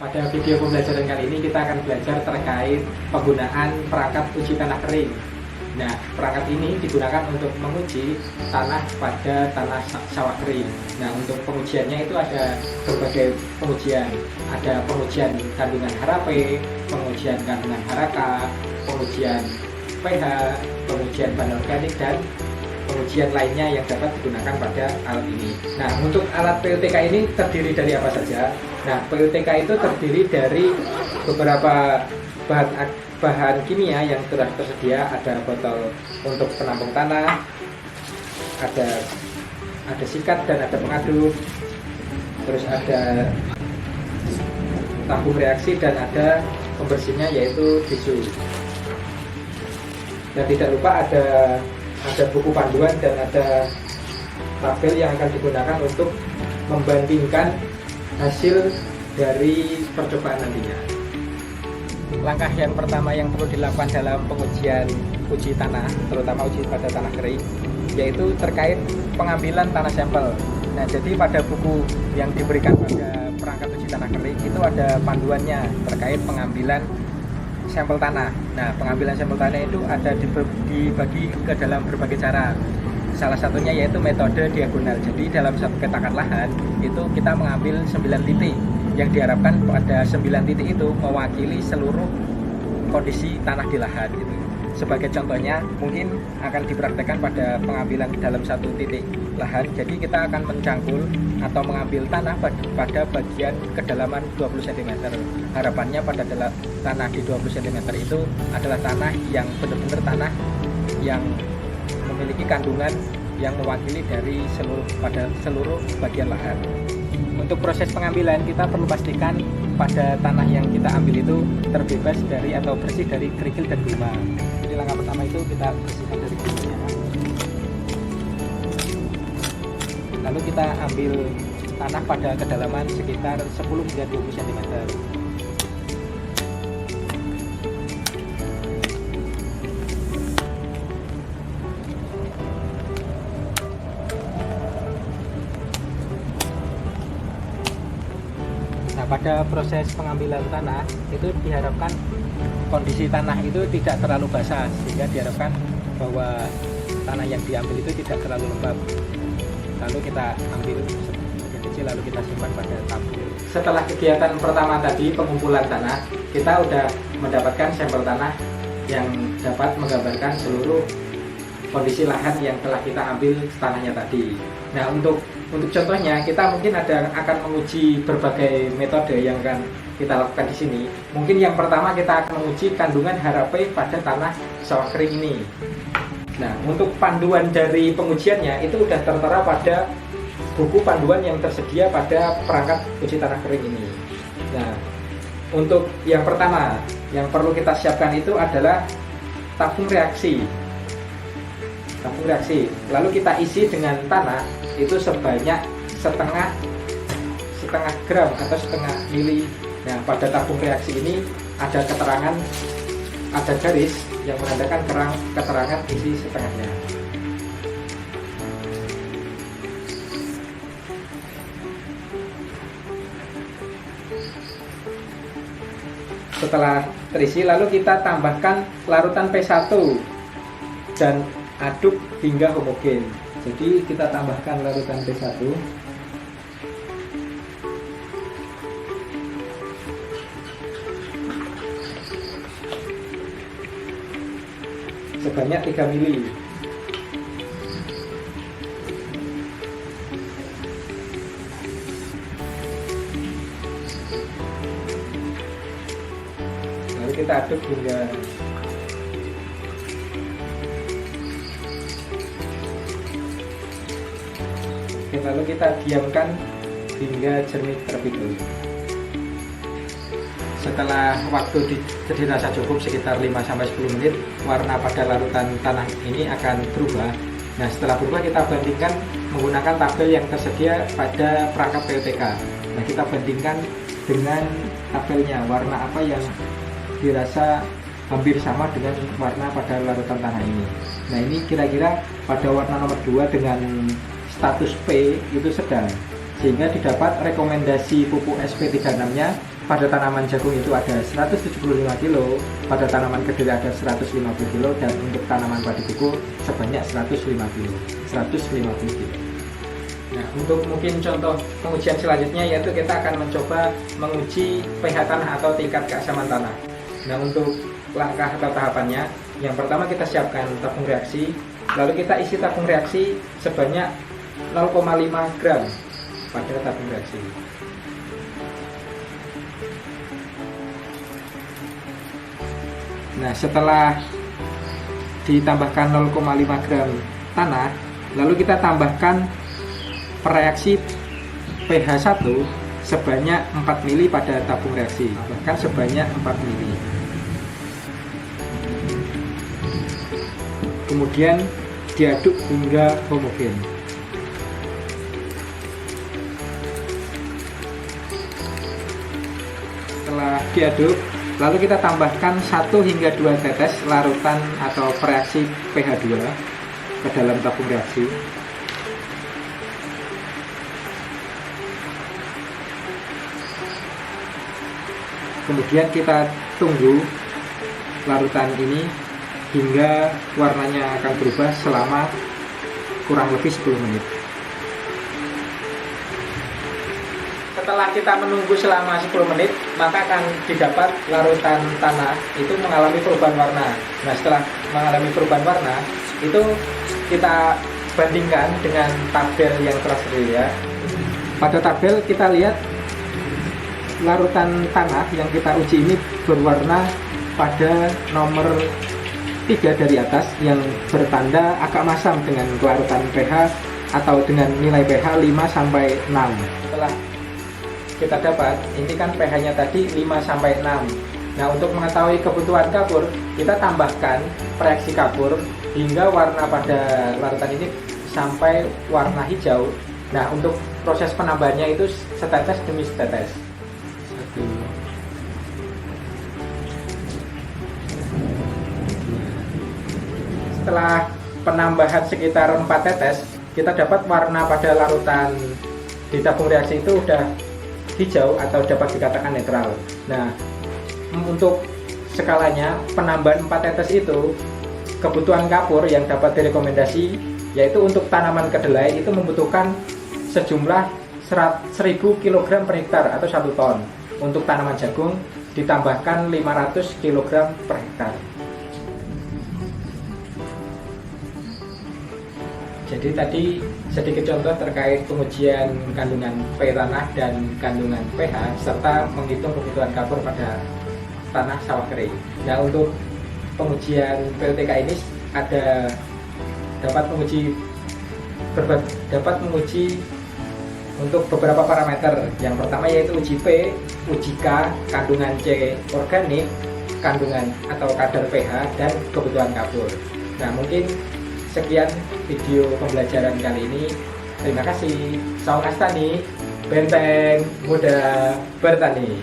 Pada video pembelajaran kali ini kita akan belajar terkait penggunaan perangkat uji tanah kering. Nah, perangkat ini digunakan untuk menguji tanah pada tanah sawah kering. Nah, untuk pengujiannya itu ada berbagai pengujian. Ada pengujian kandungan HRAP, pengujian kandungan HRK, pengujian pH, pengujian bahan organik, dan pengujian lainnya yang dapat digunakan pada alat ini. Nah, untuk alat PUTK ini terdiri dari apa saja? Nah, PUTK itu terdiri dari beberapa bahan kimia yang telah tersedia. Ada botol untuk penampung tanah, ada sikat dan ada pengaduk, terus ada tabung reaksi dan ada pembersihnya yaitu tisu. Dan tidak lupa ada buku panduan dan ada tabel yang akan digunakan untuk membandingkan hasil dari percobaan nantinya. Langkah yang pertama yang perlu dilakukan dalam pengujian uji tanah, terutama uji pada tanah kering, yaitu terkait pengambilan tanah sampel. Nah, jadi pada buku yang diberikan pada perangkat uji tanah kering itu ada panduannya terkait pengambilan sampel tanah. Nah, pengambilan sampel tanah itu ada dibagi ke dalam berbagai cara. Salah satunya yaitu metode diagonal. Jadi dalam satu petakan lahan itu kita mengambil 9 titik yang diharapkan pada 9 titik itu mewakili seluruh kondisi tanah di lahan gitu. Sebagai contohnya mungkin akan dipraktekkan pada pengambilan dalam satu titik lahan. Jadi kita akan mencangkul atau mengambil tanah pada bagian kedalaman 20 cm. Harapannya pada tanah di 20 cm itu adalah tanah yang benar-benar tanah yang memiliki kandungan yang mewakili dari seluruh bagian lahan. Untuk proses pengambilan kita perlu pastikan pada tanah yang kita ambil itu terbebas dari atau bersih dari kerikil dan gulma. Jadi langkah pertama itu kita bersihkan dari gulmanya. Lalu kita ambil tanah pada kedalaman sekitar 10 hingga 20 cm. Nah, pada proses pengambilan tanah itu diharapkan kondisi tanah itu tidak terlalu basah, sehingga diharapkan bahwa tanah yang diambil itu tidak terlalu lembab. Lalu kita ambil sebagian kecil, lalu kita simpan pada tabung. Setelah kegiatan pertama tadi, pengumpulan tanah, kita sudah mendapatkan sampel tanah yang dapat menggambarkan seluruh kondisi lahan yang telah kita ambil tanahnya tadi. Nah, untuk contohnya kita mungkin akan menguji berbagai metode yang akan kita lakukan di sini. Mungkin yang pertama kita akan menguji kandungan HRAP pada tanah sawah kering ini. Nah, untuk panduan dari pengujiannya itu sudah tertera pada buku panduan yang tersedia pada perangkat uji tanah kering ini. Nah, untuk yang pertama yang perlu kita siapkan itu adalah tabung reaksi. Tabung reaksi. Lalu kita isi dengan tanah itu sebanyak setengah gram atau setengah mili. Nah, pada tabung reaksi ini ada keterangan, ada garis yang menandakan keterangan isi setengahnya. Setelah terisi, lalu kita tambahkan larutan P1 dan aduk hingga homogen. Jadi kita tambahkan larutan P1 sebanyak 3 mili. Lalu kita aduk hingga lalu kita diamkan hingga jernih terlebih dahulu. Setelah waktu dirasa cukup sekitar 5-10 menit, warna pada larutan tanah ini akan berubah. Nah, setelah berubah kita bandingkan menggunakan tabel yang tersedia pada perangkat PUTK. Nah, kita bandingkan dengan tabelnya warna apa yang dirasa hampir sama dengan warna pada larutan tanah ini. Nah, ini kira-kira pada warna nomor 2 dengan status P itu sedang, sehingga didapat rekomendasi pupuk SP36 nya pada tanaman jagung itu ada 175 kilo, pada tanaman kedelai ada 150 kilo, dan untuk tanaman padi buku sebanyak 150 kilo. Nah, untuk mungkin contoh pengujian selanjutnya yaitu kita akan mencoba menguji pH tanah atau tingkat keasaman tanah. Nah, untuk langkah atau tahapannya, yang pertama kita siapkan tabung reaksi, lalu kita isi tabung reaksi sebanyak 0,5 gram pada tabung reaksi. Nah, setelah ditambahkan 0,5 gram tanah, lalu kita tambahkan reaksi pH 1 sebanyak 4 mili pada tabung reaksi, bahkan sebanyak 4 mili. Kemudian diaduk hingga homogen. Setelah diaduk, lalu kita tambahkan 1 hingga 2 tetes larutan atau reaksi pH 2 ke dalam tabung reaksi. Kemudian kita tunggu larutan ini hingga warnanya akan berubah selama kurang lebih 10 menit. Setelah kita menunggu selama 10 menit, maka akan didapat larutan tanah itu mengalami perubahan warna. Nah, setelah mengalami perubahan warna, itu kita bandingkan dengan tabel yang tersedia. Pada tabel kita lihat larutan tanah yang kita uji ini berwarna pada nomor 3 dari atas yang bertanda agak masam dengan larutan pH atau dengan nilai pH 5 sampai 6. Setelah kita dapat, ini kan pH-nya tadi 5 sampai 6. Nah, untuk mengetahui kebutuhan kapur, kita tambahkan reaksi kapur hingga warna pada larutan ini sampai warna hijau. Nah, untuk proses penambahannya itu setetes demi setetes. Setelah penambahan sekitar 4 tetes, kita dapat warna pada larutan di tabung reaksi itu udah hijau atau dapat dikatakan netral. Nah, untuk skalanya penambahan 4 tetes itu, kebutuhan kapur yang dapat direkomendasi yaitu untuk tanaman kedelai itu membutuhkan sejumlah 1000 kg per hektar atau 1 ton. Untuk tanaman jagung ditambahkan 500 kg per hektar. Jadi tadi sedikit contoh terkait pengujian kandungan pH tanah dan kandungan pH serta menghitung kebutuhan kapur pada tanah sawah kering. Nah, untuk pengujian PLTK ini dapat menguji untuk beberapa parameter. Yang pertama yaitu uji P, uji K, kandungan C organik, kandungan atau kadar pH, dan kebutuhan kapur. Nah, mungkin sekian video pembelajaran kali ini. Terima kasih. Salam Astani, Benteng Muda Bertani.